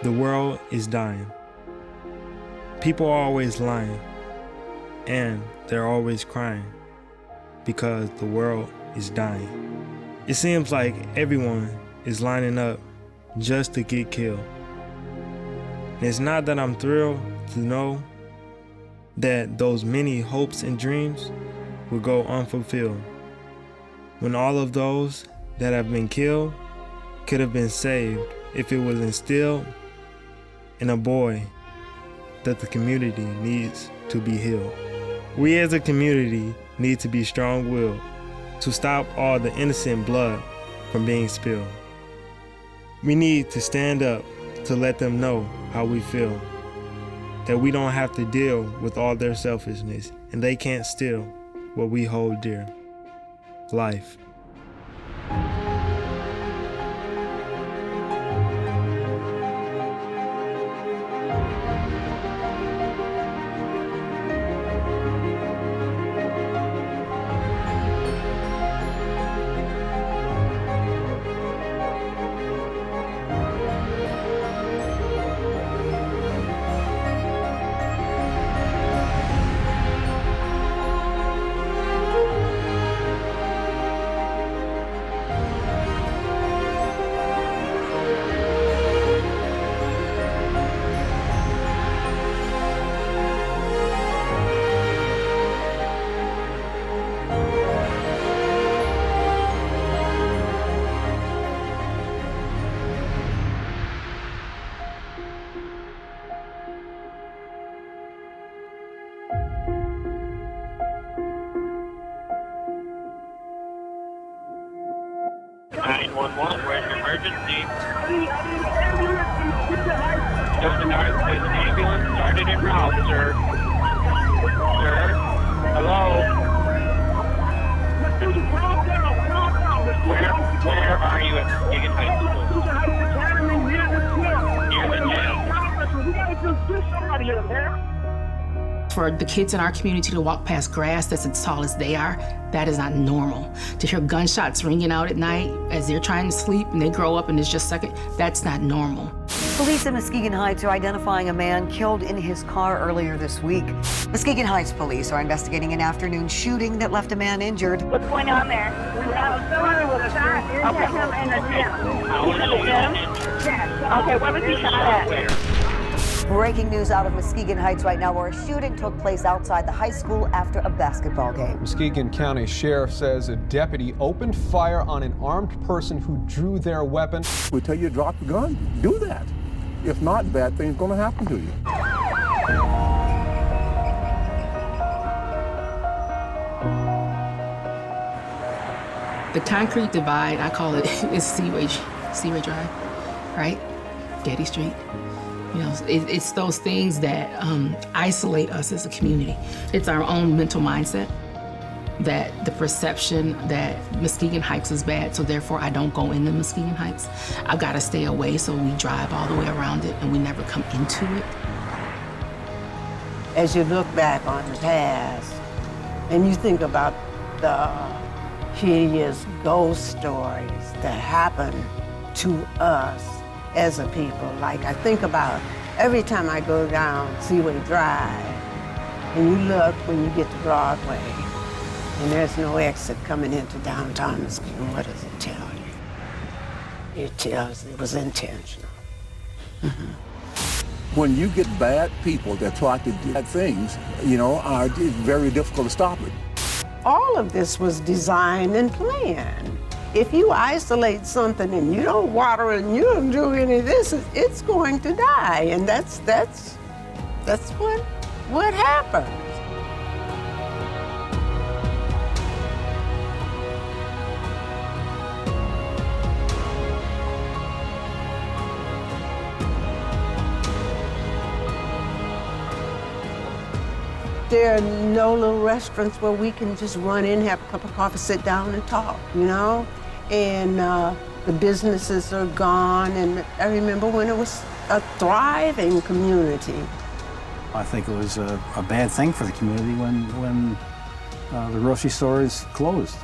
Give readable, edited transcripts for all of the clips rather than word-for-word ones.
The world is dying. People are always lying, and they're always crying because the world is dying. It seems like everyone is lining up just to get killed. And it's not that I'm thrilled to know that those many hopes and dreams will go unfulfilled, when all of those that have been killed could have been saved if it was instilled in a boy that the community needs to be healed. We as a community need to be strong-willed to stop all the innocent blood from being spilled. We need to stand up to let them know how we feel, that we don't have to deal with all their selfishness, and they can't steal what we hold dear: life. Where's your emergency? Just an ambulance started en route, sir. Sir? Hello? Where are you at Muskegon Heights School? Near the jail. For the kids in our community to walk past grass that's as tall as they are, that is not normal. To hear gunshots ringing out at night as they're trying to sleep and they grow up and it's just second, that's not normal. Police in Muskegon Heights are identifying a man killed in his car earlier this week. Muskegon Heights police are investigating an afternoon shooting that left a man injured. What's going on there? We have someone with a shot into him in the gym. Yes. Okay, where was he shot at? Breaking news out of Muskegon Heights right now, where a shooting took place outside the high school after a basketball game. Muskegon County Sheriff says a deputy opened fire on an armed person who drew their weapon. We tell you to drop the gun, do that. If not, bad things going to happen to you. The concrete divide, I call it, is Seaway Drive, right? Getty Street. You know, it's those things that isolate us as a community. It's our own mental mindset, that the perception that Muskegon Heights is bad, so therefore I don't go into Muskegon Heights. I've got to stay away, so we drive all the way around it and we never come into it. As you look back on the past and you think about the hideous ghost stories that happen to us as a people, like I think about every time I go down Seaway Drive and you look when you get to Broadway and there's no exit coming into downtown Muskegon, what does it tell you? It tells it was intentional. When you get bad people that try to do bad things, you know, it's very difficult to stop it. All of this was designed and planned. If you isolate something and you don't water it and you don't do any of this, it's going to die, and that's what happens. There are no little restaurants where we can just run in, have a cup of coffee, sit down and talk, you know? And the businesses are gone, and I remember when it was a thriving community. I think it was a bad thing for the community when the grocery stores closed.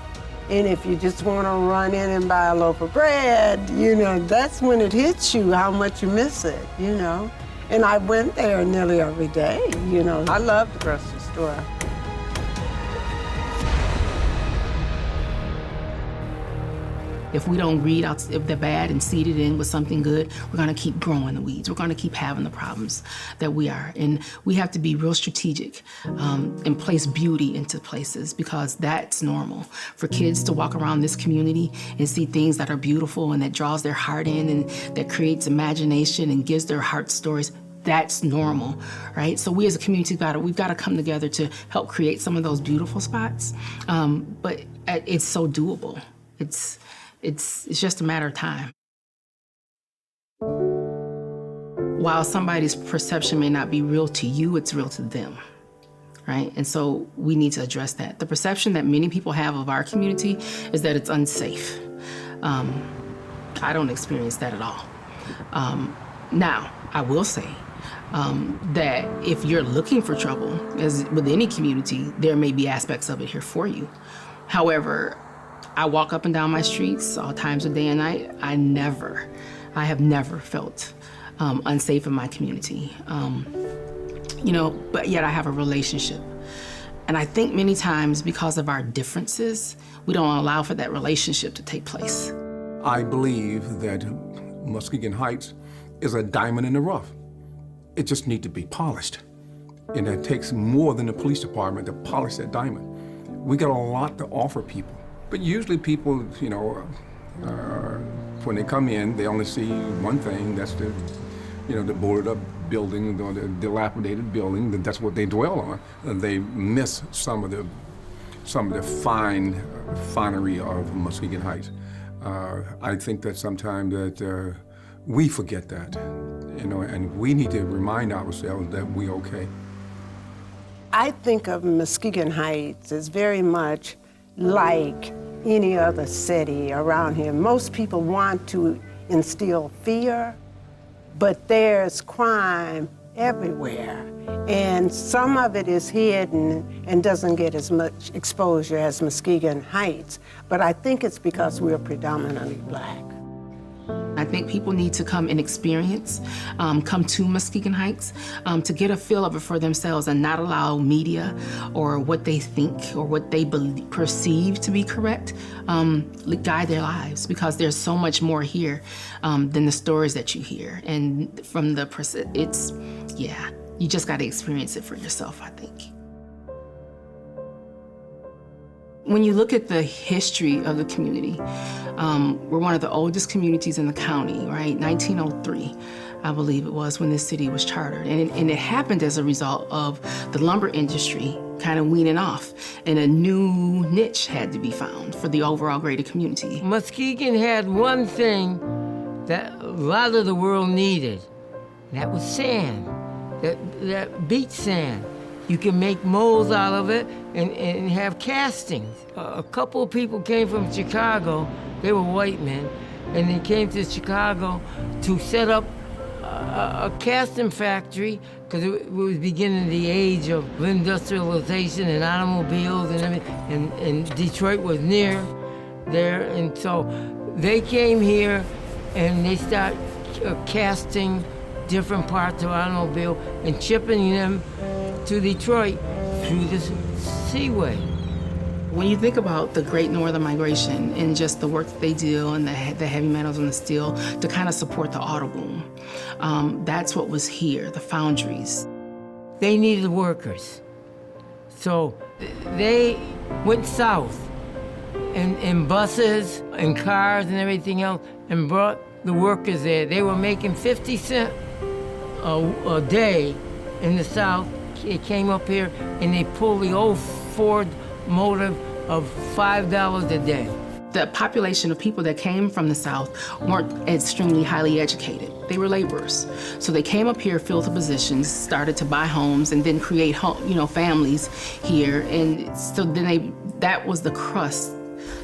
And if you just want to run in and buy a loaf of bread, you know, that's when it hits you how much you miss it, you know. And I went there nearly every day, you know. I love the grocery store. If we don't read out the bad and seed it in with something good, we're gonna keep growing the weeds. We're gonna keep having the problems that we are. And we have to be real strategic and place beauty into places, because that's normal. For kids to walk around this community and see things that are beautiful and that draws their heart in and that creates imagination and gives their heart stories, that's normal, right? So we as a community, we've got to come together to help create some of those beautiful spots. But it's so doable. It's just a matter of time. While somebody's perception may not be real to you, it's real to them, right? And so we need to address that. The perception that many people have of our community is that it's unsafe. I don't experience that at all. Now, I will say that if you're looking for trouble, as with any community, there may be aspects of it here for you. However, I walk up and down my streets all times of day and night. I have never felt unsafe in my community. You know, but yet I have a relationship. And I think many times because of our differences, we don't allow for that relationship to take place. I believe that Muskegon Heights is a diamond in the rough. It just needs to be polished. And it takes more than the police department to polish that diamond. We got a lot to offer people. But usually people, you know, when they come in, they only see one thing. That's the, you know, the boarded up building, the dilapidated building. That's what they dwell on. And they miss some of the finery of Muskegon Heights. I think that sometimes that we forget that, you know, and we need to remind ourselves that we're okay. I think of Muskegon Heights as very much like any other city around here. Most people want to instill fear, but there's crime everywhere. And some of it is hidden and doesn't get as much exposure as Muskegon Heights. But I think it's because we're predominantly Black. I think people need to come and experience, come to Muskegon Heights to get a feel of it for themselves and not allow media or what they think or what they perceive to be correct guide their lives, because there's so much more here than the stories that you hear. And from the, you just got to experience it for yourself, I think. When you look at the history of the community, we're one of the oldest communities in the county, right? 1903, I believe it was, when this city was chartered. And it happened as a result of the lumber industry kind of weaning off, and a new niche had to be found for the overall greater community. Muskegon had one thing that a lot of the world needed, and that was sand, that beach sand. You can make molds out of it and have castings. A couple of people came from Chicago, they were white men, and they came to Chicago to set up a casting factory, because it was beginning the age of industrialization and automobiles and everything, and Detroit was near there, and so they came here and they started casting different parts of automobile and shipping them to Detroit through the seaway. When you think about the Great Northern Migration and just the work that they do and the heavy metals and the steel to kind of support the auto boom, that's what was here, the foundries. They needed workers. So they went south in buses and cars and everything else and brought the workers there. They were making 50 cents a day in the South. They came up here and they pulled the old Ford motor of $5 a day. The population of people that came from the South weren't extremely highly educated. They were laborers. So they came up here, filled the positions, started to buy homes, and then create families here. And so then that was the crust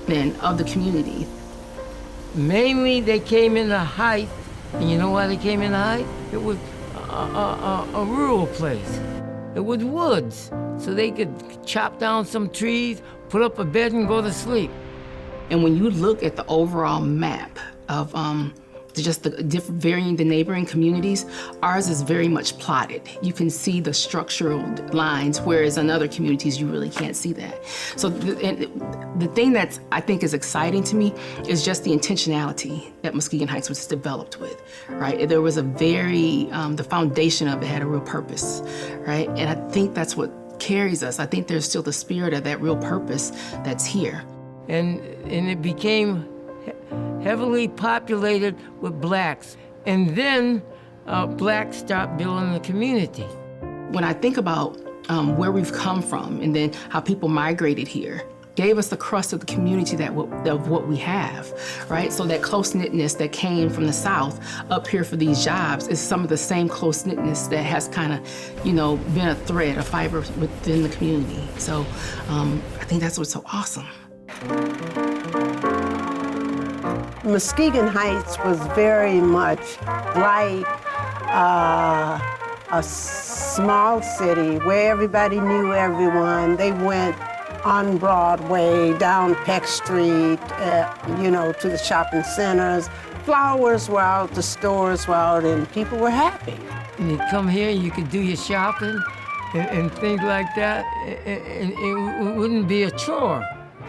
then of the community. Mainly they came in the Heights, and you know why they came in the Heights? It was a rural place. It was woods, so they could chop down some trees, put up a bed and go to sleep. And when you look at the overall map of just the different varying the neighboring communities, ours is very much plotted. You can see the structural lines, whereas in other communities you really can't see that. So the thing that I think is exciting to me is just the intentionality that Muskegon Heights was developed with, right? There was a very, the foundation of it had a real purpose, right? And I think that's what carries us. I think there's still the spirit of that real purpose that's here. And it became heavily populated with blacks. And then blacks stopped building the community. When I think about where we've come from and then how people migrated here, gave us the crust of the community of what we have, right? So that close-knitness that came from the South up here for these jobs is some of the same close-knitness that has kind of, been a thread, a fiber within the community. So I think that's what's so awesome. Muskegon Heights was very much like a small city where everybody knew everyone. They went on Broadway, down Peck Street, to the shopping centers. Flowers were out, the stores were out, and people were happy. And you come here, you could do your shopping and things like that, and it wouldn't be a chore.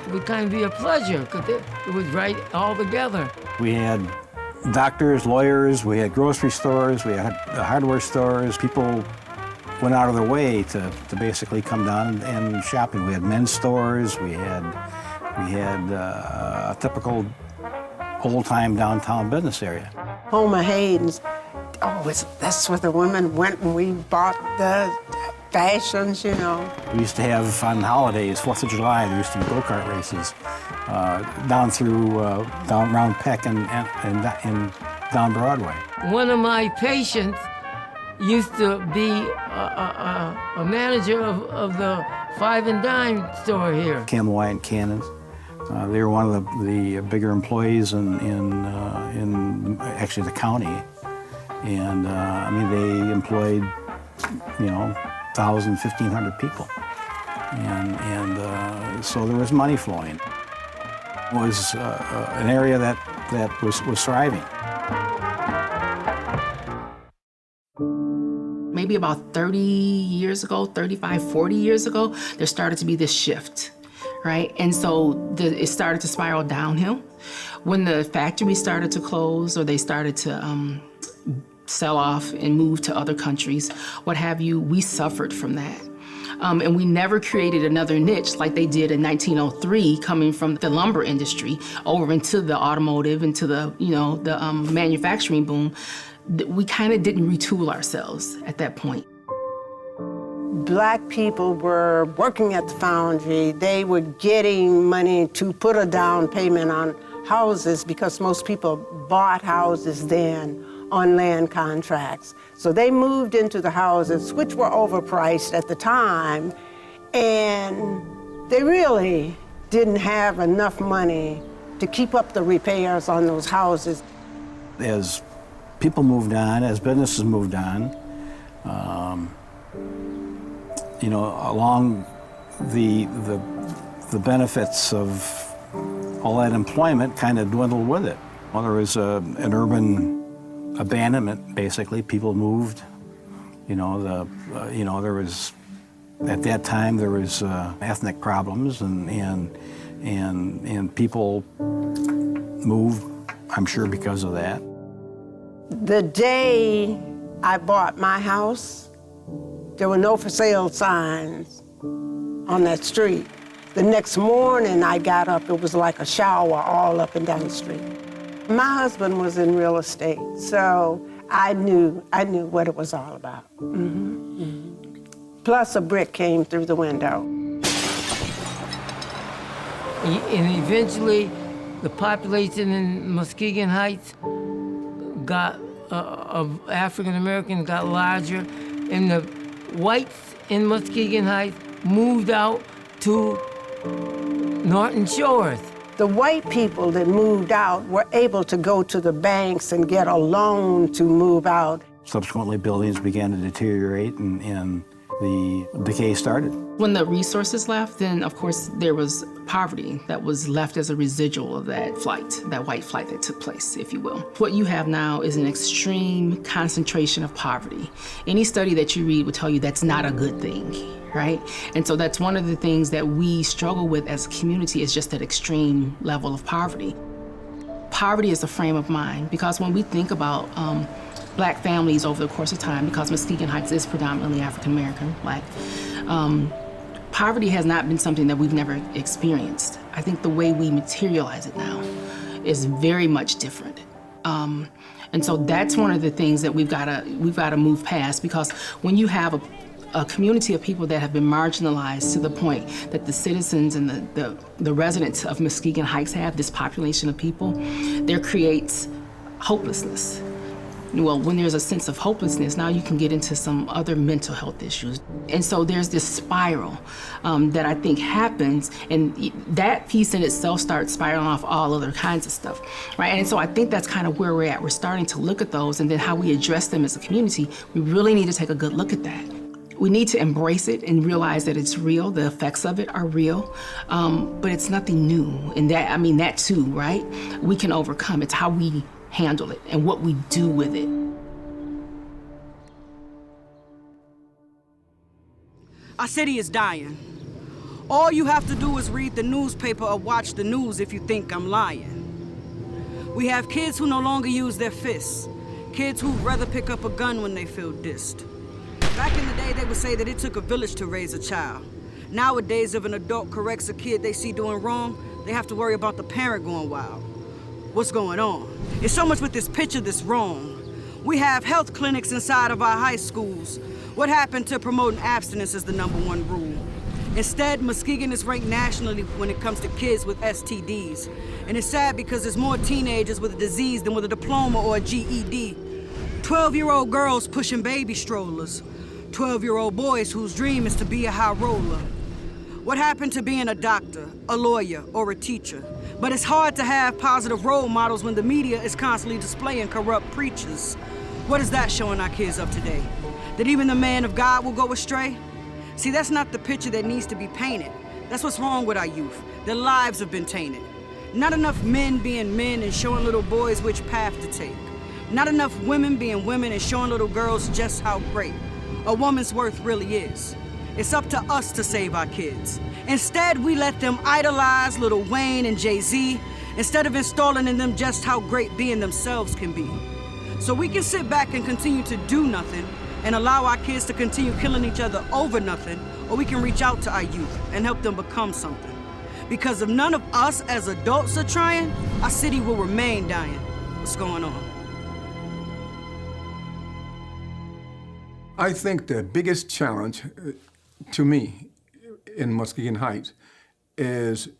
It would kind of be a pleasure, because it was right all together. We had doctors, lawyers, we had grocery stores, we had hardware stores. People went out of their way to basically come down and shopping. We had men's stores, we had a typical old-time downtown business area. Homer Hayden's, that's where the women went and we bought the fashions, We used to have, on holidays, 4th of July, there used to be go-kart races down around Peck and down Broadway. One of my patients used to be a manager of the Five and Dime store here. Camel White and Cannons. They were one of the bigger employees in actually the county. And they employed, 1,000, 1,500 people. And so there was money flowing. It was an area that was thriving. Maybe about 30 years ago, 35, 40 years ago, there started to be this shift, right? And so it started to spiral downhill. When the factories started to close or they started to sell off and move to other countries, what have you, we suffered from that. And we never created another niche like they did in 1903, coming from the lumber industry over into the automotive, into the, the manufacturing boom. We kind of didn't retool ourselves at that point. Black people were working at the foundry. They were getting money to put a down payment on houses because most people bought houses then on land contracts. So they moved into the houses, which were overpriced at the time, and they really didn't have enough money to keep up the repairs on those houses. As people moved on, as businesses moved on, along the benefits of all that employment kind of dwindled with it. Well, there was an urban abandonment, basically. People moved. There was, at that time, there was ethnic problems, and people moved, I'm sure, because of that. The day I bought my house, there were no for sale signs on that street. The next morning I got up, it was like a shower all up and down the street. My husband was in real estate, so I knew what it was all about. Mm-hmm. Mm-hmm. Plus a brick came through the window. And eventually the population in Muskegon Heights of African Americans got larger, and the whites in Muskegon Heights moved out to Norton Shores. The white people that moved out were able to go to the banks and get a loan to move out. Subsequently, buildings began to deteriorate, and the decay started. When the resources left, then of course there was poverty that was left as a residual of that flight, that white flight that took place, if you will. What you have now is an extreme concentration of poverty. Any study that you read will tell you that's not a good thing, right? And so that's one of the things that we struggle with as a community, is just that extreme level of poverty. Poverty is a frame of mind, because when we think about Black families over the course of time, because Muskegon Heights is predominantly African American, Black, poverty has not been something that we've never experienced. I think the way we materialize it now is very much different. And so that's one of the things that we've got to move past, because when you have a community of people that have been marginalized to the point that the citizens and the residents of Muskegon Heights have, this population of people, there creates hopelessness. Well, when there's a sense of hopelessness, now you can get into some other mental health issues. And so there's this spiral that I think happens, and that piece in itself starts spiraling off all other kinds of stuff, right? And so I think that's kind of where we're at. We're starting to look at those, and then how we address them as a community. We really need to take a good look at that. We need to embrace it and realize that it's real, the effects of it are real, but it's nothing new. And that, I mean, that too, right? We can overcome. It's how we handle it and what we do with it. Our city is dying. All you have to do is read the newspaper or watch the news if you think I'm lying. We have kids who no longer use their fists, kids who'd rather pick up a gun when they feel dissed. Back in the day, they would say that it took a village to raise a child. Nowadays, if an adult corrects a kid they see doing wrong, they have to worry about the parent going wild. What's going on? It's so much with this picture that's wrong. We have health clinics inside of our high schools. What happened to promoting abstinence as the #1 rule? Instead, Muskegon is ranked nationally when it comes to kids with STDs. And it's sad because there's more teenagers with a disease than with a diploma or a GED. 12-year-old girls pushing baby strollers. 12-year-old boys whose dream is to be a high roller. What happened to being a doctor, a lawyer, or a teacher? But it's hard to have positive role models when the media is constantly displaying corrupt preachers. What is that showing our kids of today? That even the man of God will go astray? See, that's not the picture that needs to be painted. That's what's wrong with our youth. Their lives have been tainted. Not enough men being men and showing little boys which path to take. Not enough women being women and showing little girls just how great a woman's worth really is. It's up to us to save our kids. Instead, we let them idolize Lil Wayne and Jay-Z instead of installing in them just how great being themselves can be. So we can sit back and continue to do nothing and allow our kids to continue killing each other over nothing, or we can reach out to our youth and help them become something. Because if none of us as adults are trying, our city will remain dying. What's going on? I think the biggest challenge to me in Muskegon Heights is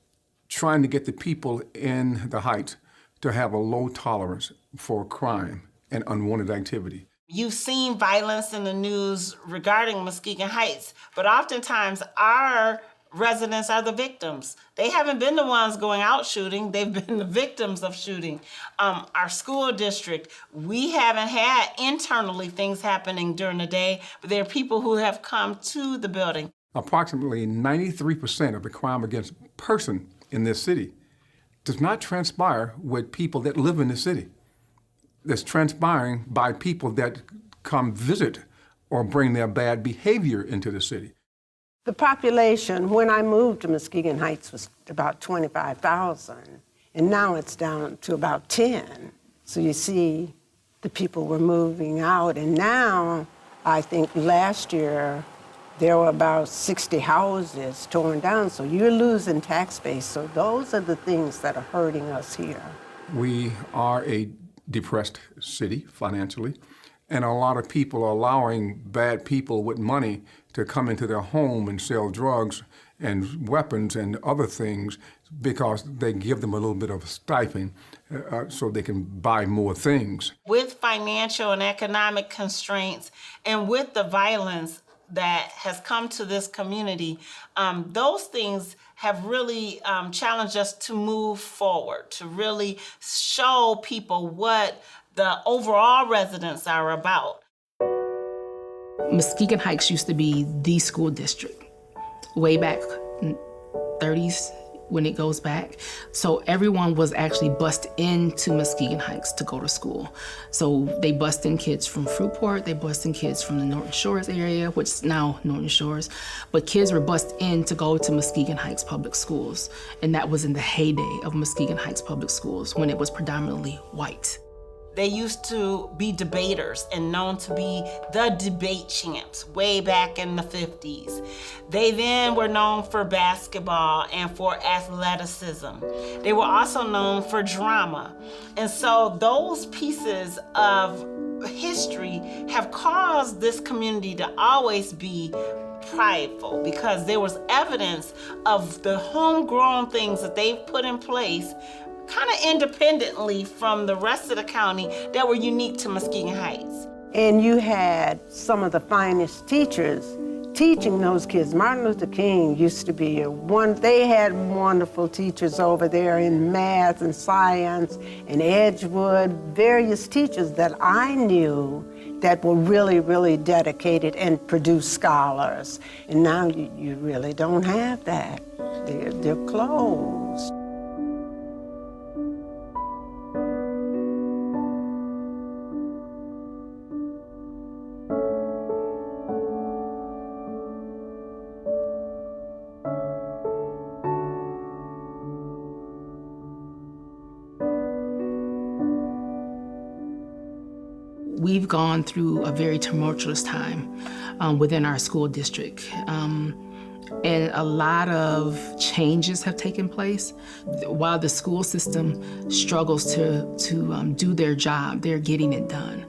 trying to get the people in the Heights to have a low tolerance for crime and unwanted activity. You've seen violence in the news regarding Muskegon Heights, but oftentimes our residents are the victims. They haven't been the ones going out shooting, they've been the victims of shooting. Our school district, we haven't had internally things happening during the day, but there are people who have come to the building. Approximately 93% of the crime against person in this city does not transpire with people that live in the city. That's transpiring by people that come visit or bring their bad behavior into the city. The population, when I moved to Muskegon Heights, was about 25,000, and now it's down to about 10. So you see, the people were moving out, and now, I think last year, there were about 60 houses torn down, so you're losing tax base. So those are the things that are hurting us here. We are a depressed city financially, and a lot of people are allowing bad people with money to come into their home and sell drugs and weapons and other things because they give them a little bit of a stipend so they can buy more things. With financial and economic constraints and with the violence that has come to this community, those things have really challenged us to move forward, to really show people what the overall residents are about. Muskegon Heights used to be the school district way back in 30s when it goes back. So everyone was actually bused into Muskegon Heights to go to school. So they bused in kids from Fruitport, they bused in kids from the Norton Shores area, which is now Norton Shores, but kids were bused in to go to Muskegon Heights Public Schools. And that was in the heyday of Muskegon Heights Public Schools when it was predominantly white. They used to be debaters and known to be the debate champs way back in the 50s. They then were known for basketball and for athleticism. They were also known for drama. And so those pieces of history have caused this community to always be prideful because there was evidence of the homegrown things that they've put in place kind of independently from the rest of the county that were unique to Muskegon Heights. And you had some of the finest teachers teaching those kids. Martin Luther King used to be they had wonderful teachers over there in math and science and Edgewood, various teachers that I knew that were really, really dedicated and produced scholars. And now you really don't have that. They're closed. We've gone through a very tumultuous time within our school district. And a lot of changes have taken place. While the school system struggles to do their job, they're getting it done.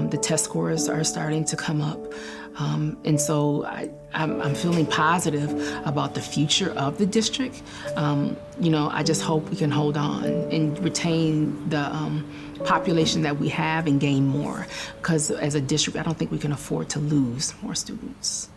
The test scores are starting to come up. And so I'm feeling positive about the future of the district. I just hope we can hold on and retain the population that we have and gain more. Because as a district, I don't think we can afford to lose more students.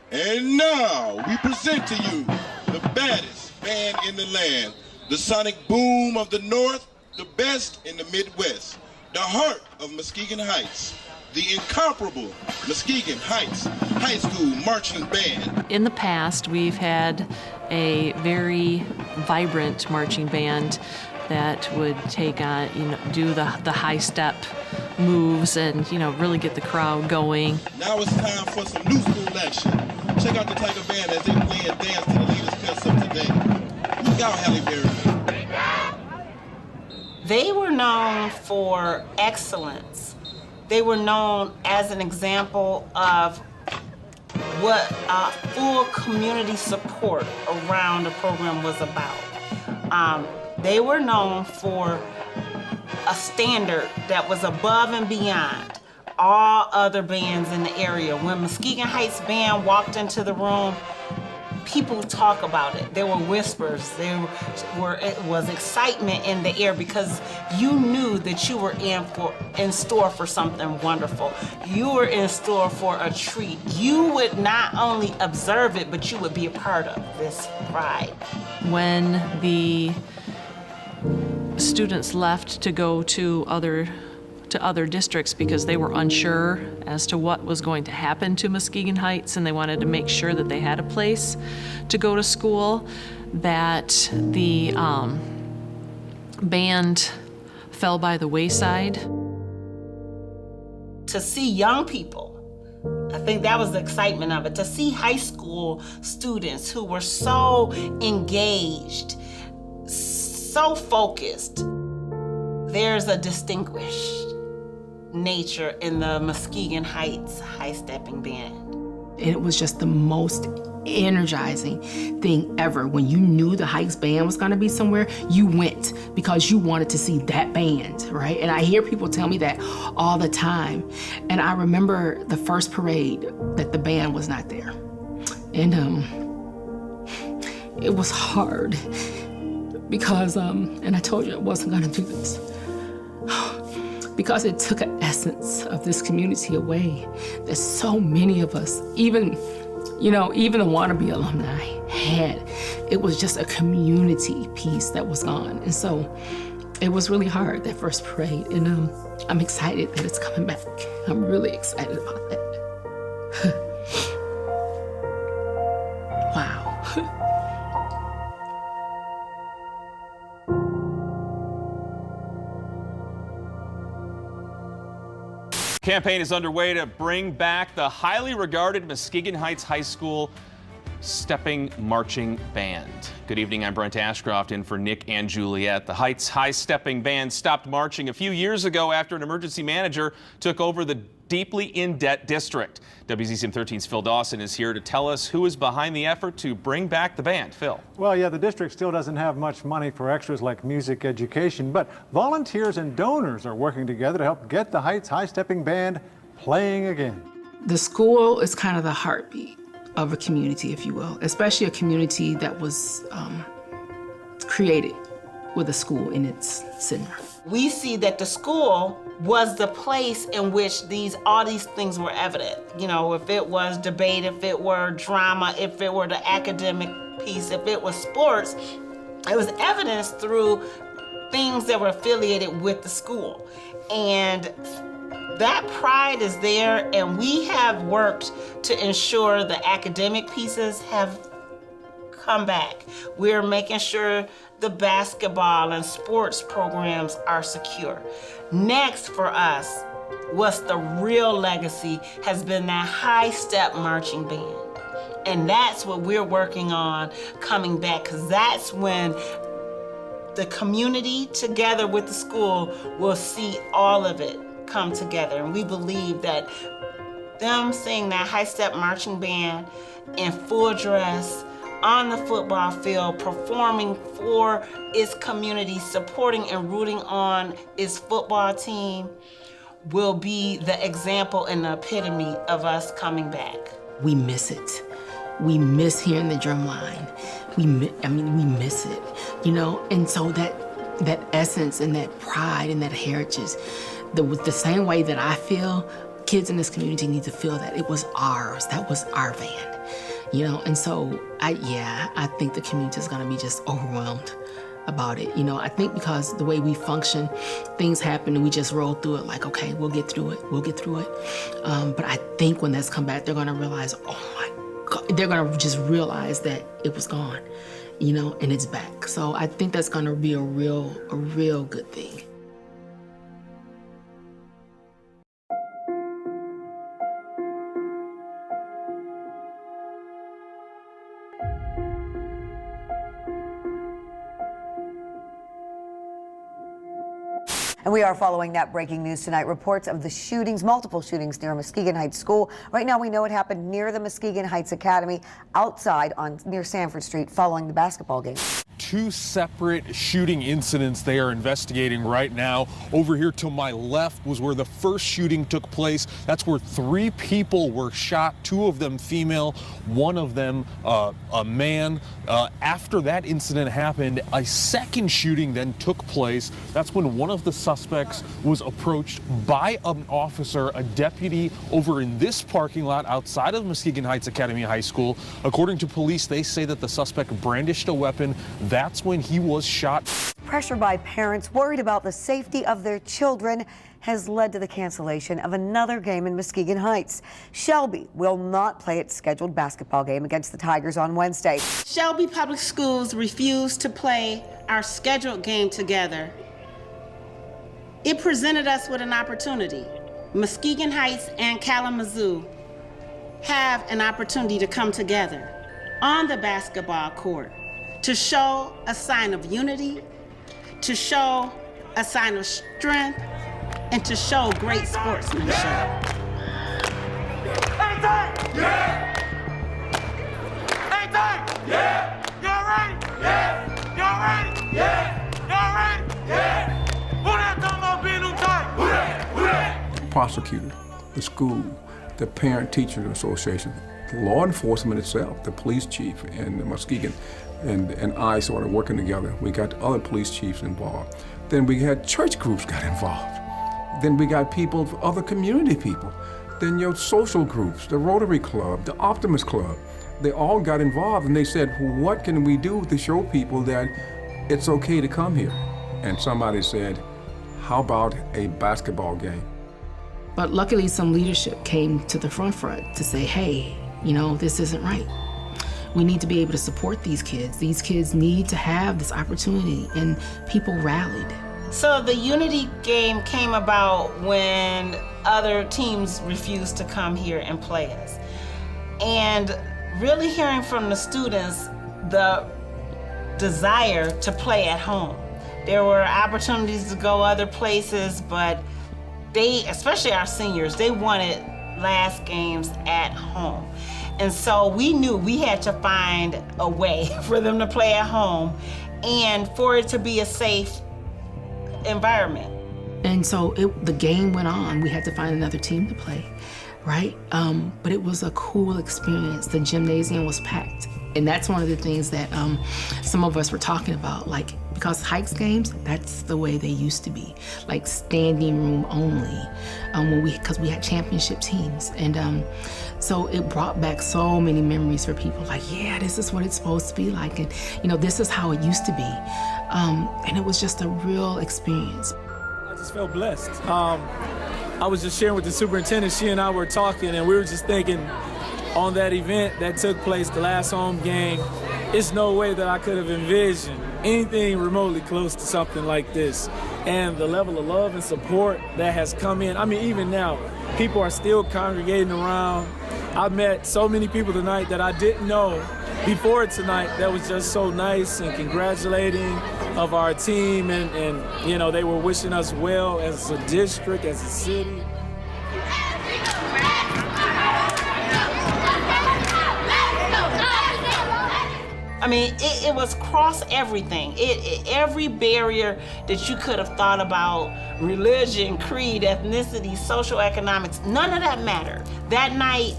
And now we present to you the baddest band in the land, the sonic boom of the North, the best in the Midwest, the heart of Muskegon Heights, the incomparable Muskegon Heights High School Marching Band. In the past, we've had a very vibrant marching band that would take on, do the high step moves and, really get the crowd going. Now it's time for some new school action. Check out the Tiger Band as they play and dance to the leaders' cuts of today. Look out, Halle Berry. They were known for excellence. They were known as an example of what full community support around the program was about. They were known for a standard that was above and beyond all other bands in the area. When Muskegon Heights Band walked into the room, people talk about it. There were whispers. It was excitement in the air because you knew that you were in store for something wonderful. You were in store for a treat. You would not only observe it, but you would be a part of this ride. When the students left to go to other districts because they were unsure as to what was going to happen to Muskegon Heights, and they wanted to make sure that they had a place to go to school, that the band fell by the wayside. To see young people, I think that was the excitement of it, to see high school students who were so engaged, so focused. There's a distinguished nature in the Muskegon Heights High Stepping Band. It was just the most energizing thing ever. When you knew the Heights Band was gonna be somewhere, you went because you wanted to see that band, right? And I hear people tell me that all the time. And I remember the first parade that the band was not there. And it was hard because, and I told you I wasn't gonna do this, because it took an essence of this community away that so many of us, even the wannabe alumni, it was just a community piece that was gone. And so it was really hard, that first parade. And I'm excited that it's coming back. I'm really excited about that. Wow. Campaign is underway to bring back the highly regarded Muskegon Heights High School Stepping Marching Band. Good evening, I'm Brent Ashcroft in for Nick and Juliet. The Heights High Stepping Band stopped marching a few years ago after an emergency manager took over the deeply in-debt district. WZCM 13's Phil Dawson is here to tell us who is behind the effort to bring back the band. Phil. Well, yeah, the district still doesn't have much money for extras like music education, but volunteers and donors are working together to help get the Heights High Stepping Band playing again. The school is kind of the heartbeat of a community, if you will, especially a community that was created with a school in its center. We see that the school was the place in which all these things were evident. You know, if it was debate, if it were drama, if it were the academic piece, if it was sports, it was evidenced through things that were affiliated with the school. And that pride is there, and we have worked to ensure the academic pieces have come back. We're making sure the basketball and sports programs are secure. Next for us, what's the real legacy has been that high step marching band. And that's what we're working on coming back, because that's when the community together with the school will see all of it come together. And we believe that them seeing that high step marching band in full dress on the football field, performing for its community, supporting and rooting on its football team, will be the example and the epitome of us coming back. We miss it. We miss hearing the drum line. We miss it, you know? And so that essence and that pride and that heritage, the same way that I feel, kids in this community need to feel that it was ours, that was our band. You know, and so I think the community is going to be just overwhelmed about it. You know, I think because the way we function, things happen and we just roll through it like, okay, we'll get through it. But I think when that's come back, they're going to realize, oh my God, they're going to just realize that it was gone, you know, and it's back. So I think that's going to be a real good thing. And we are following that breaking news tonight. Reports of the shootings, multiple shootings near Muskegon Heights School. Right now we know it happened near the Muskegon Heights Academy, outside near Sanford Street, following the basketball game. Two separate shooting incidents they are investigating right now. Over here to my left was where the first shooting took place. That's where 3 people were shot, 2 of them female, 1 of them a man. After that incident happened, a second shooting then took place. That's when one of the suspects was approached by an officer, a deputy, over in this parking lot outside of Muskegon Heights Academy High School. According to police, they say that the suspect brandished a weapon. That's when he was shot. Pressure by parents worried about the safety of their children has led to the cancellation of another game in Muskegon Heights. Shelby will not play its scheduled basketball game against the Tigers on Wednesday. Shelby Public Schools refused to play our scheduled game together. It presented us with an opportunity. Muskegon Heights and Kalamazoo have an opportunity to come together on the basketball court to show a sign of unity, to show a sign of strength, and to show great sportsmanship. Yeah! Yeah! Y'all ready? Yeah! Y'all ready? Yeah! Y'all ready? Yeah! Who that talking about being on time? Who that? Prosecutor, the school, the Parent-Teacher Association, law enforcement itself, the police chief in Muskegon, and I started working together. We got other police chiefs involved. Then we had church groups got involved. Then we got people, other community people. Then your social groups, the Rotary Club, the Optimist Club. They all got involved and they said, what can we do to show people that it's okay to come here? And somebody said, how about a basketball game? But luckily some leadership came to the front to say, hey, you know, this isn't right. We need to be able to support these kids. These kids need to have this opportunity, and people rallied. So the Unity game came about when other teams refused to come here and play us. And really hearing from the students the desire to play at home. There were opportunities to go other places, but they, especially our seniors, they wanted last games at home. And so we knew we had to find a way for them to play at home and for it to be a safe environment. And so the game went on. We had to find another team to play, right? But it was a cool experience. The gymnasium was packed. And that's one of the things that some of us were talking about, like, because Heights games, that's the way they used to be, like standing room only, because we had championship teams. And so it brought back so many memories for people, like, yeah, this is what it's supposed to be like, and you know, this is how it used to be. And it was just a real experience. I just felt blessed. I was just sharing with the superintendent, she and I were talking, and we were just thinking, on that event that took place, the last home game, it's no way that I could have envisioned anything remotely close to something like this. And the level of love and support that has come in, I mean, even now, people are still congregating around. I met so many people tonight that I didn't know before tonight that was just so nice and congratulating of our team, and you know, they were wishing us well as a district, as a city. I mean, it was cross everything. Every barrier that you could have thought about, religion, creed, ethnicity, social economics, none of that mattered. That night,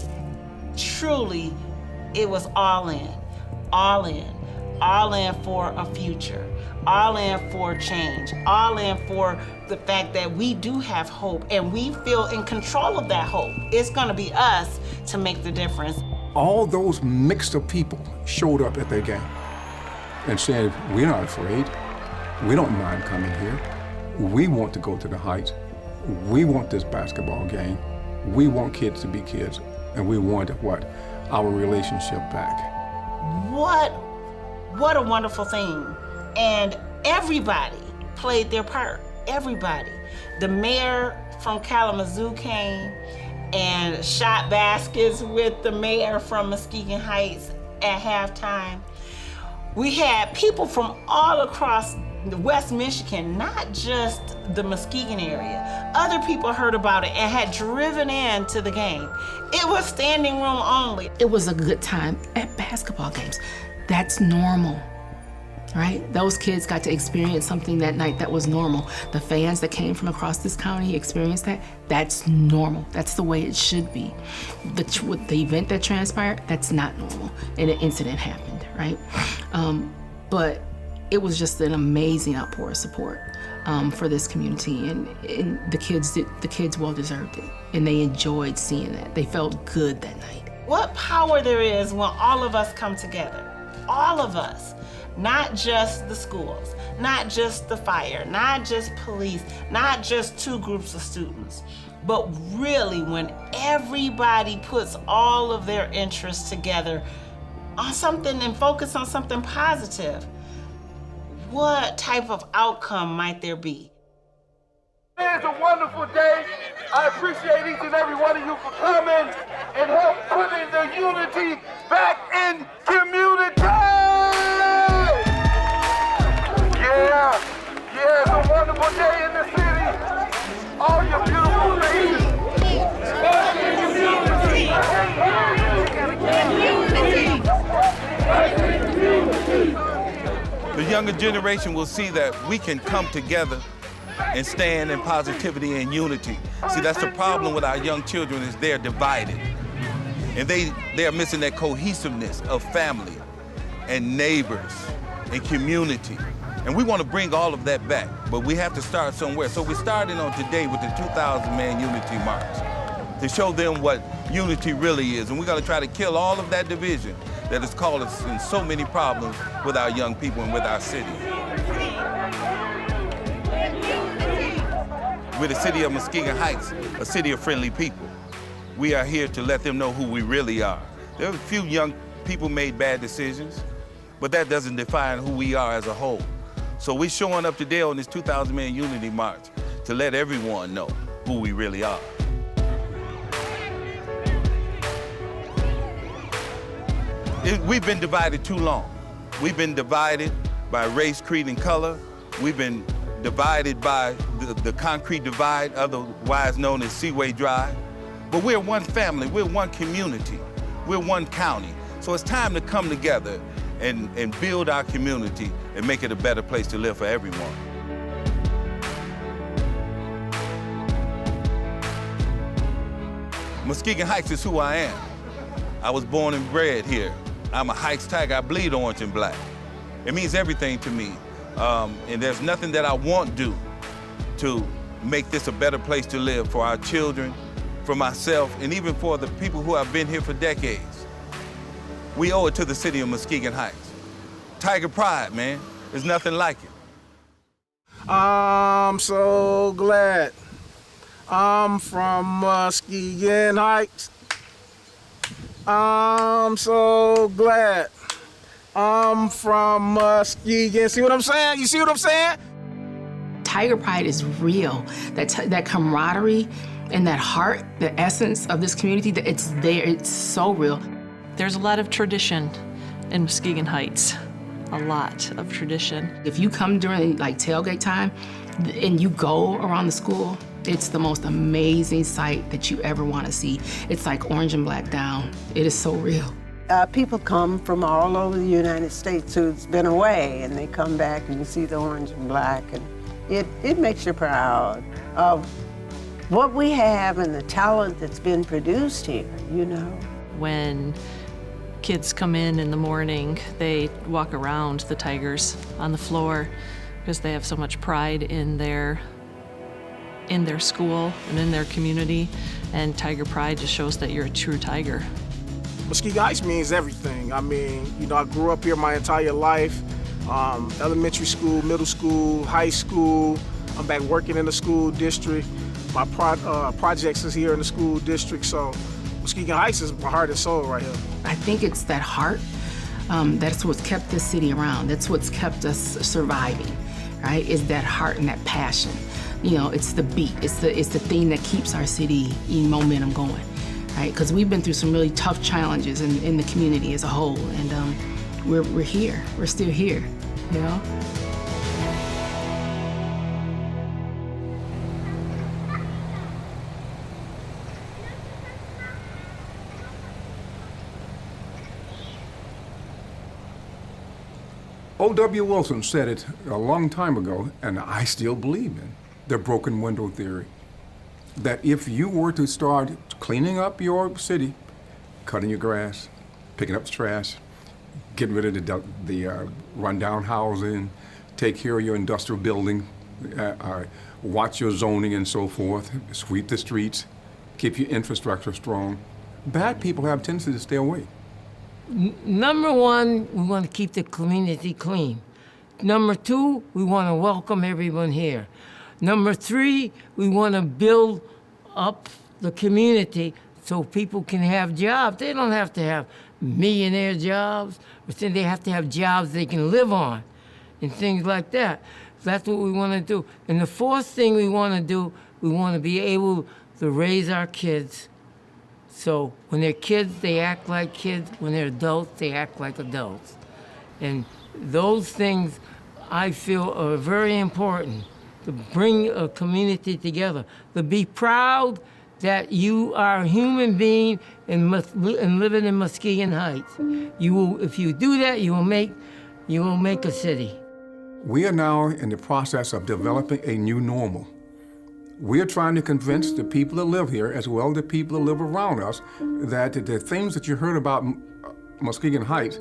truly, it was all in, all in. All in for a future, all in for change, all in for the fact that we do have hope and we feel in control of that hope. It's gonna be us to make the difference. All those mixed up people showed up at their game and said, we're not afraid. We don't mind coming here. We want to go to the Heights. We want this basketball game. We want kids to be kids. And we want what? Our relationship back. What a wonderful thing. And everybody played their part, everybody. The mayor from Kalamazoo came and shot baskets with the mayor from Muskegon Heights at halftime. We had people from all across West Michigan, not just the Muskegon area. Other people heard about it and had driven in to the game. It was standing room only. It was a good time at basketball games. That's normal, right? Those kids got to experience something that night that was normal. The fans that came from across this county experienced that. That's normal. That's the way it should be. The event that transpired, that's not normal. And an incident happened, right? But it was just an amazing outpour of support for this community, and the kids well deserved it, and they enjoyed seeing that. They felt good that night. What power there is when all of us come together. All of us, not just the schools, not just the fire, not just police, not just two groups of students, but really when everybody puts all of their interests together on something and focus on something positive, what type of outcome might there be? It's a wonderful day. I appreciate each and every one of you for coming and help putting the unity back in community. Yeah, it's a wonderful day in the city. All your beautiful faces. The younger generation will see that we can come together and stand in positivity and unity. See, that's the problem with our young children, is they're divided. And they're missing that cohesiveness of family and neighbors and community. And we want to bring all of that back, but we have to start somewhere. So we're starting on today with the 2,000-man Unity March. to show them what unity really is. And we're gonna try to kill all of that division that has caused us in so many problems with our young people and with our city. We're the city of Muskegon Heights, a city of friendly people. We are here to let them know who we really are. There are a few young people made bad decisions, but that doesn't define who we are as a whole. So we're showing up today on this 2,000 Man Unity March to let everyone know who we really are. We've been divided too long. We've been divided by race, creed, and color. We've been divided by the concrete divide, otherwise known as Seaway Drive. But we're one family, we're one community, we're one county. So it's time to come together and build our community and make it a better place to live for everyone. Muskegon Heights is who I am. I was born and bred here. I'm a Heights Tiger, I bleed orange and black. It means everything to me. And there's nothing that I won't do to make this a better place to live for our children, for myself, and even for the people who have been here for decades. We owe it to the city of Muskegon Heights. Tiger pride, man. There's nothing like it. I'm so glad I'm from Muskegon Heights. I'm so glad I'm from Muskegon. See what I'm saying? You see what I'm saying? Tiger pride is real. That camaraderie and that heart, the essence of this community, it's there. It's so real. There's a lot of tradition in Muskegon Heights. A lot of tradition. If you come during like tailgate time and you go around the school, it's the most amazing sight that you ever want to see. It's like orange and black down. It is so real. People come from all over the United States who's been away, and they come back and you see the orange and black, and it makes you proud of what we have and the talent that's been produced here, you know. When kids come in the morning, they walk around the Tigers on the floor because they have so much pride in their school and in their community, and Tiger pride just shows that you're a true Tiger. Muskegon Heights means everything. I mean, you know, I grew up here my entire life. Elementary school, middle school, high school. I'm back working in the school district. My projects is here in the school district, so Muskegon Heights is my heart and soul right here. I think it's that heart. That's what's kept this city around. That's what's kept us surviving, right? Is that heart and that passion. You know, it's the beat. It's the thing that keeps our city in momentum going, right? Because we've been through some really tough challenges in the community as a whole, and we're here. We're still here, you know? O.W. Wilson said it a long time ago, and I still believe in the broken window theory. That if you were to start cleaning up your city, cutting your grass, picking up trash, getting rid of the rundown housing, take care of your industrial building, watch your zoning and so forth, sweep the streets, keep your infrastructure strong, bad people have a tendency to stay away. Number one, we want to keep the community clean. Number two, we want to welcome everyone here. Number three, we want to build up the community so people can have jobs. They don't have to have millionaire jobs, but then they have to have jobs they can live on and things like that. That's what we want to do. And the fourth thing we want to do, we want to be able to raise our kids. So when they're kids, they act like kids. When they're adults, they act like adults. And those things, I feel, are very important to bring a community together, to be proud that you are a human being and living in Muskegon Heights. You will, if you do that, you will make a city. We are now in the process of developing a new normal. We are trying to convince the people that live here, as well as the people that live around us, that the things that you heard about Muskegon Heights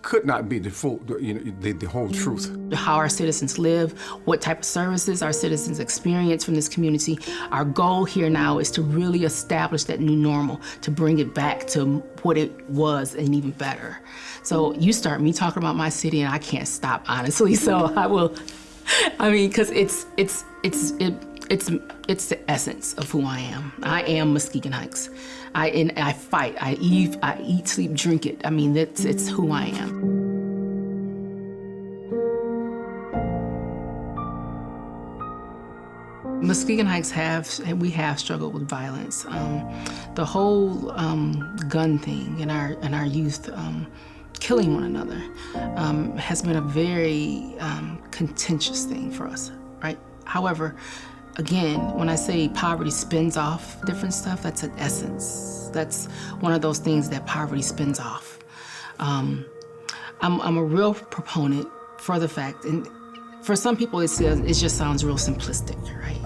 could not be the full, the whole truth. How our citizens live, what type of services our citizens experience from this community. Our goal here now is to really establish that new normal, to bring it back to what it was and even better. So you start me talking about my city and I can't stop, honestly. So I will, because it's the essence of who I am. I am Muskegon Heights. I fight, I eat, sleep, drink it. It's who I am. Muskegon Heights have struggled with violence. The whole gun thing in our youth, killing one another, has been a very contentious thing for us, right? However, again, when I say poverty spins off different stuff, that's an essence. That's one of those things that poverty spins off. I'm a real proponent for the fact, and for some people it just sounds real simplistic, right?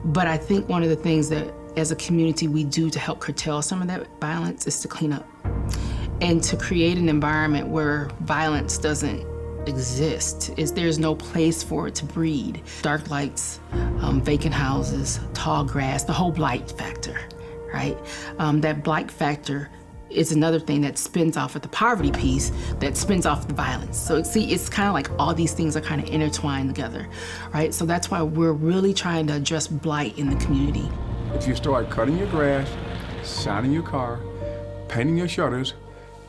But I think one of the things that as a community we do to help curtail some of that violence is to clean up and to create an environment where violence doesn't exist. There's no place for it to breed. Dark lights, vacant houses, tall grass, the whole blight factor, right? That blight factor is another thing that spins off of the poverty piece that spins off the violence. So see, it's kind of like all these things are kind of intertwined together, right? So that's why we're really trying to address blight in the community. If you start cutting your grass, shining your car, painting your shutters,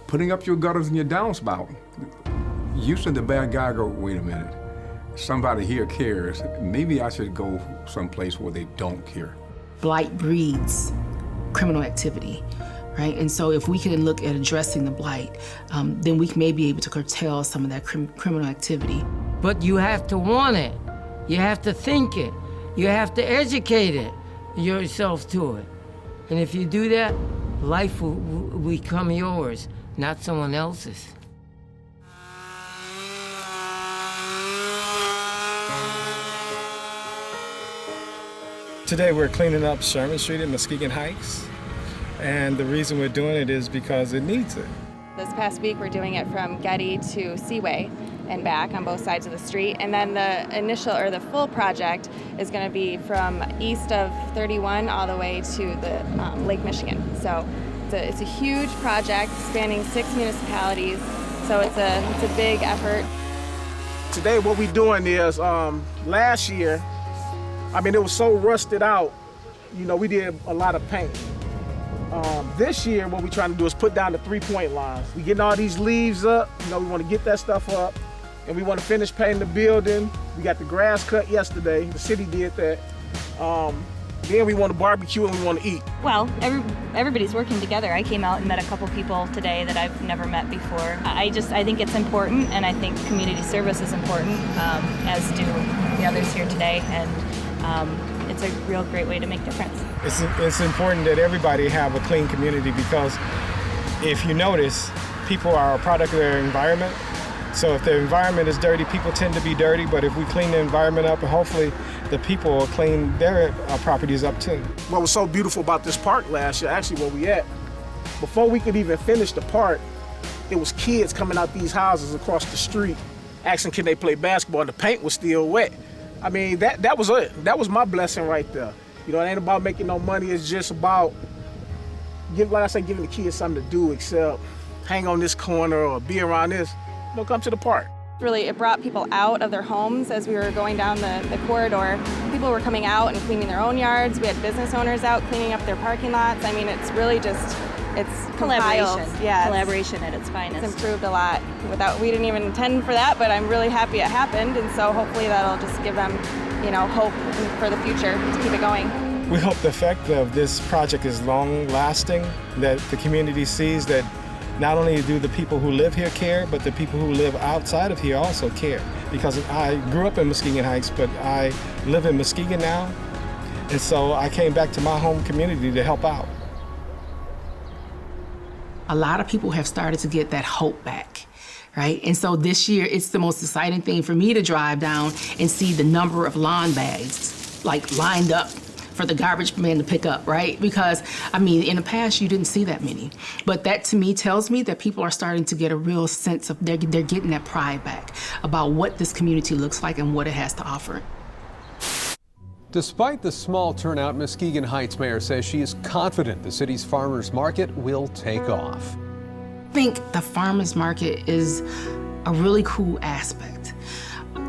putting up your gutters and your downspout, usually the bad guy go, wait a minute, somebody here cares. Maybe I should go someplace where they don't care. Blight breeds criminal activity, right? And so if we can look at addressing the blight, then we may be able to curtail some of that criminal activity. But you have to want it. You have to think it. You have to educate it, yourself to it. And if you do that, life will become yours, not someone else's. Today we're cleaning up Sherman Street in Muskegon Heights, and the reason we're doing it is because it needs it. This past week we're doing it from Getty to Seaway and back on both sides of the street, and then the full project is going to be from east of 31 all the way to the Lake Michigan. So it's a huge project spanning 6 municipalities, so it's a big effort. Today what we're doing is, last year, it was so rusted out, we did a lot of paint. This year, what we're trying to do is put down the 3-point lines. We're getting all these leaves up, we want to get that stuff up, and we want to finish painting the building. We got the grass cut yesterday, the city did that. Then we want to barbecue and we want to eat. Well, everybody's working together. I came out and met a couple people today that I've never met before. I think it's important, and I think community service is important, as do the others here today, and it's a real great way to make difference. It's important that everybody have a clean community, because if you notice, people are a product of their environment. So if the environment is dirty, people tend to be dirty, but if we clean the environment up, hopefully the people will clean their properties up too. What was so beautiful about this park last year, actually where we at, before we could even finish the park, it was kids coming out these houses across the street asking can they play basketball, and the paint was still wet. That was it. That was my blessing right there. It ain't about making no money. It's just about, giving the kids something to do except hang on this corner or be around this. Come to the park. Really, it brought people out of their homes as we were going down the corridor. People were coming out and cleaning their own yards. We had business owners out cleaning up their parking lots. It's really just, it's collaboration. Yeah, collaboration at its finest. It's improved a lot. We didn't even intend for that, but I'm really happy it happened, and so hopefully that'll just give them, hope for the future to keep it going. We hope the effect of this project is long-lasting, that the community sees that not only do the people who live here care, but the people who live outside of here also care. Because I grew up in Muskegon Heights, but I live in Muskegon now, and so I came back to my home community to help out. A lot of people have started to get that hope back, right? And so this year, it's the most exciting thing for me to drive down and see the number of lawn bags, lined up for the garbage man to pick up, right? Because, I mean, in the past, you didn't see that many. But that, to me, tells me that people are starting to get a real sense of they're getting that pride back about what this community looks like and what it has to offer. Despite the small turnout, Muskegon Heights mayor says she is confident the city's farmers market will take off. I think the farmers market is a really cool aspect.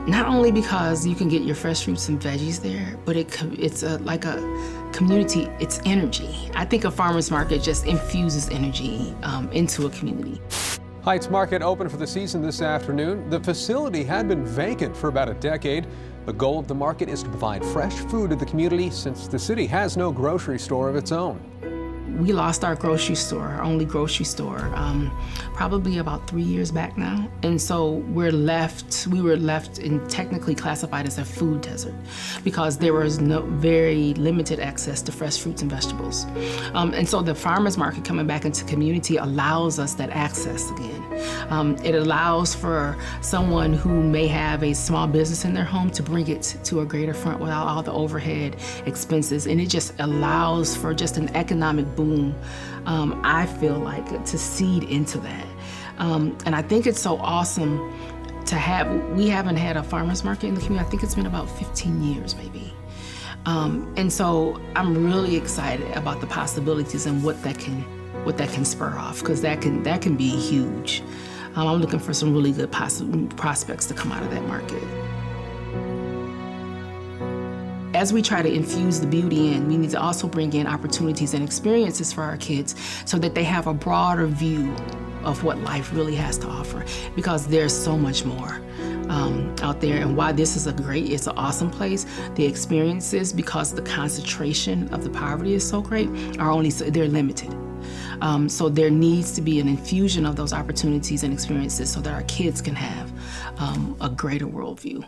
Not only because you can get your fresh fruits and veggies there, but it's like a community, it's energy. I think a farmer's market just infuses energy into a community. Heights Market opened for the season this afternoon. The facility had been vacant for about a decade. The goal of the market is to provide fresh food to the community since the city has no grocery store of its own. We lost our grocery store, our only grocery store, probably about 3 years back now. And so we were left and technically classified as a food desert because there was very limited access to fresh fruits and vegetables. And so the farmers market coming back into community allows us that access again. It allows for someone who may have a small business in their home to bring it to a greater front without all the overhead expenses. And it just allows for just an economic boom, I feel like, to seed into that. And I think it's so awesome to have, we haven't had a farmer's market in the community. I think it's been about 15 years maybe. And so I'm really excited about the possibilities and what that can spur off, because that can be huge. I'm looking for some really good prospects to come out of that market. As we try to infuse the beauty in, we need to also bring in opportunities and experiences for our kids so that they have a broader view of what life really has to offer, because there's so much more out there. And why this is it's an awesome place, the experiences, because the concentration of the poverty is so great, they're limited. So there needs to be an infusion of those opportunities and experiences so that our kids can have a greater worldview.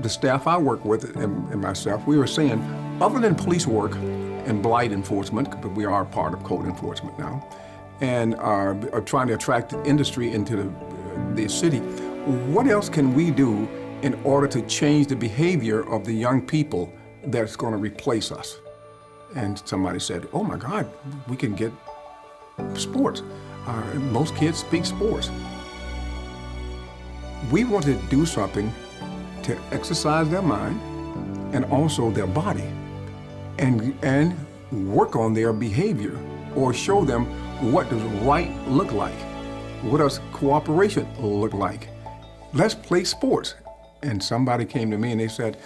The staff I work with and myself, we were saying, other than police work and blight enforcement, but we are part of code enforcement now, and are trying to attract industry into the city, what else can we do in order to change the behavior of the young people that's going to replace us? And somebody said, oh my God, we can get sports. Most kids speak sports. We want to do something to exercise their mind and also their body, and work on their behavior, or show them what does right look like, what does cooperation look like. Let's play sports. And somebody came to me and they said,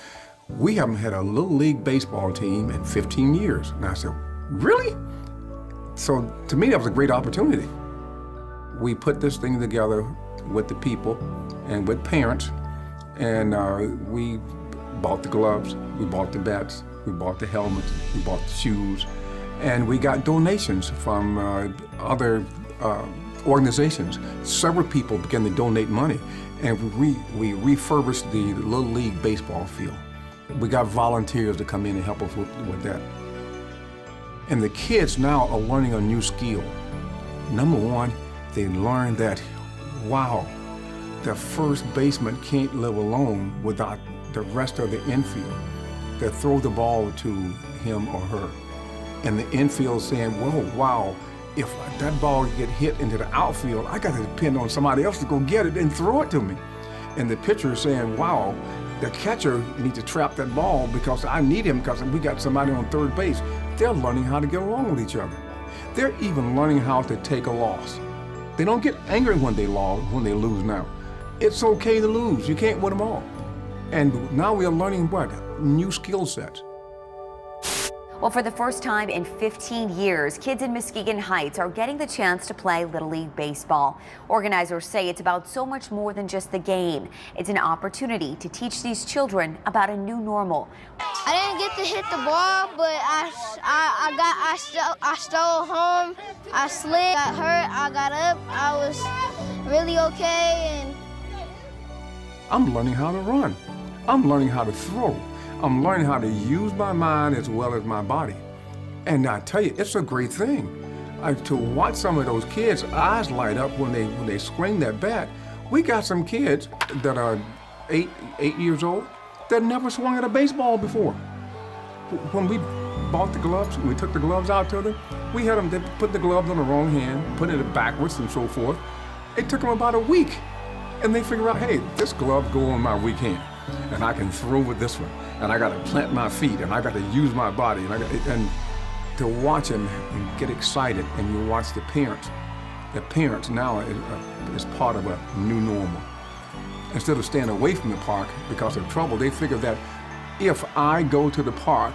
we haven't had a little league baseball team in 15 years. And I said, really? So to me, that was a great opportunity. We put this thing together with the people and with parents, and we bought the gloves, we bought the bats, we bought the helmets, we bought the shoes, and we got donations from other organizations. Several people began to donate money, and we refurbished the Little League baseball field. We got volunteers to come in and help us with that. And the kids now are learning a new skill. Number one, they learn that, wow, the first baseman can't live alone without the rest of the infield that throw the ball to him or her. And the infield saying, whoa, wow, if that ball get hit into the outfield, I got to depend on somebody else to go get it and throw it to me. And the pitcher is saying, wow, the catcher needs to trap that ball because I need him because we got somebody on third base. They're learning how to get along with each other. They're even learning how to take a loss. They don't get angry when they lose now. It's okay to lose. You can't win them all. And now we are learning what? New skill sets. Well, for the first time in 15 years, kids in Muskegon Heights are getting the chance to play Little League Baseball. Organizers say it's about so much more than just the game. It's an opportunity to teach these children about a new normal. I didn't get to hit the ball, but I stole home. I slid, got hurt, I got up. I was really okay. And I'm learning how to run. I'm learning how to throw. I'm learning how to use my mind as well as my body. And I tell you, it's a great thing. To watch some of those kids' eyes light up when they swing that bat. We got some kids that are 8 years old that never swung at a baseball before. When we bought the gloves, we took the gloves out to them, we had them put the gloves on the wrong hand, put it backwards and so forth. It took them about a week. And they figure out, hey, this glove go on my weak hand, and I can throw with this one, and I got to plant my feet, and I got to use my body, and to watch them and get excited, and you watch the parents. The parents now is part of a new normal. Instead of staying away from the park because of trouble, they figure that if I go to the park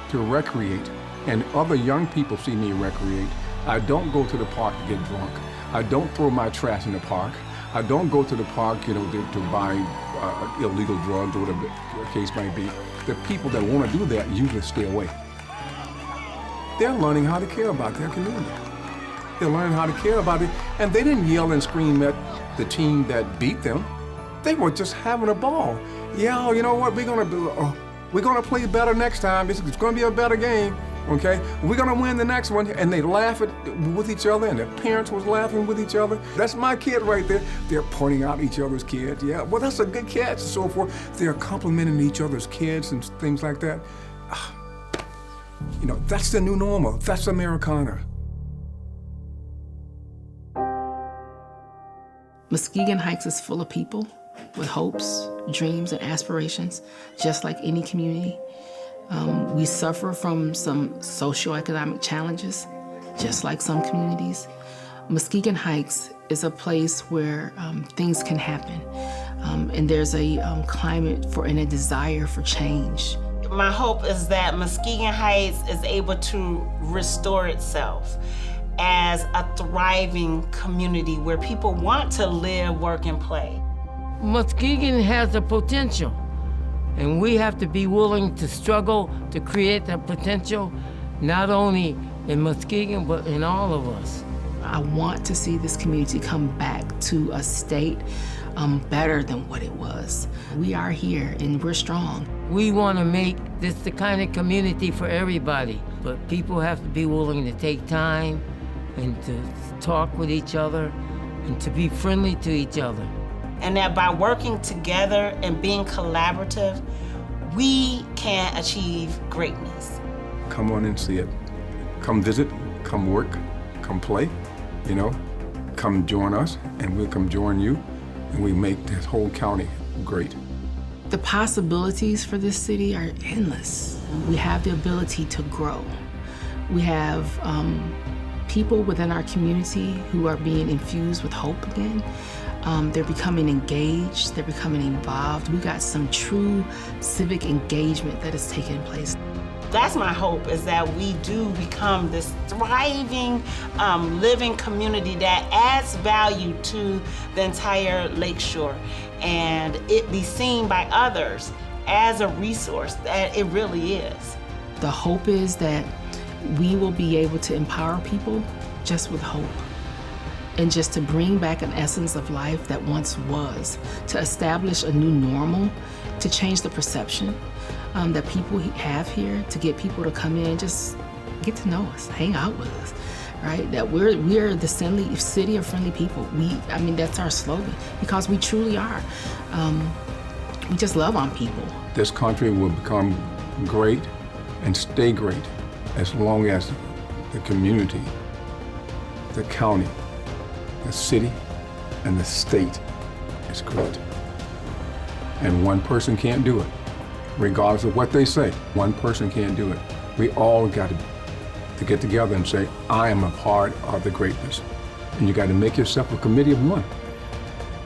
to recreate, and other young people see me recreate, I don't go to the park to get drunk. I don't throw my trash in the park. I don't go to the park, to buy illegal drugs or whatever the case might be. The people that want to do that usually stay away. They're learning how to care about their community. They're learning how to care about it, and they didn't yell and scream at the team that beat them. They were just having a ball. Yeah, you know what? We're gonna play better next time. It's gonna be a better game. Okay, we're gonna win the next one, and they laugh with each other, and their parents was laughing with each other. That's my kid right there. They're pointing out each other's kids. Yeah, well, that's a good catch, and so forth. They're complimenting each other's kids and things like that. That's the new normal. That's Americana. Muskegon Heights is full of people with hopes, dreams, and aspirations, just like any community. We suffer from some socioeconomic challenges, just like some communities. Muskegon Heights is a place where things can happen, and there's a climate and a desire for change. My hope is that Muskegon Heights is able to restore itself as a thriving community where people want to live, work, and play. Muskegon has the potential, and we have to be willing to struggle to create that potential, not only in Muskegon, but in all of us. I want to see this community come back to a state better than what it was. We are here, and we're strong. We want to make this the kind of community for everybody, but people have to be willing to take time and to talk with each other and to be friendly to each other. And that by working together and being collaborative, we can achieve greatness. Come on and see it. Come visit, come work, come play, come join us, and we'll come join you, and we make this whole county great. The possibilities for this city are endless. We have the ability to grow. We have people within our community who are being infused with hope again. They're becoming engaged, they're becoming involved. We got some true civic engagement that is taking place. That's my hope, is that we do become this thriving, living community that adds value to the entire lakeshore, and it be seen by others as a resource that it really is. The hope is that we will be able to empower people just with hope, and just to bring back an essence of life that once was, to establish a new normal, to change the perception that people have here, to get people to come in and just get to know us, hang out with us, right? That we're the city of friendly people. That's our slogan, because we truly are. We just love on people. This country will become great and stay great as long as the community, the county, the city, and the state is great. And one person can't do it. Regardless of what they say, one person can't do it. We all got to get together and say, I am a part of the greatness. And you got to make yourself a committee of one.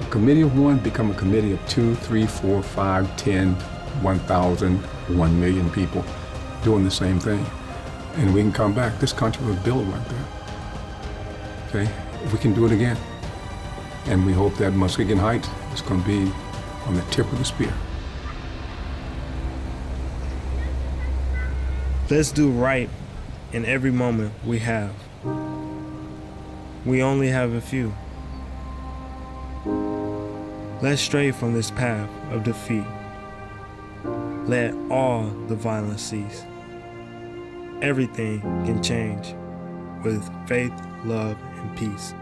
A committee of one become a committee of 2, 3, 4, 5, 10, 1,000, 1 million people doing the same thing. And we can come back. This country was built like that. Okay? We can do it again. And we hope that Muskegon Heights is going to be on the tip of the spear. Let's do right in every moment we have. We only have a few. Let's stray from this path of defeat. Let all the violence cease. Everything can change with faith, love, and peace.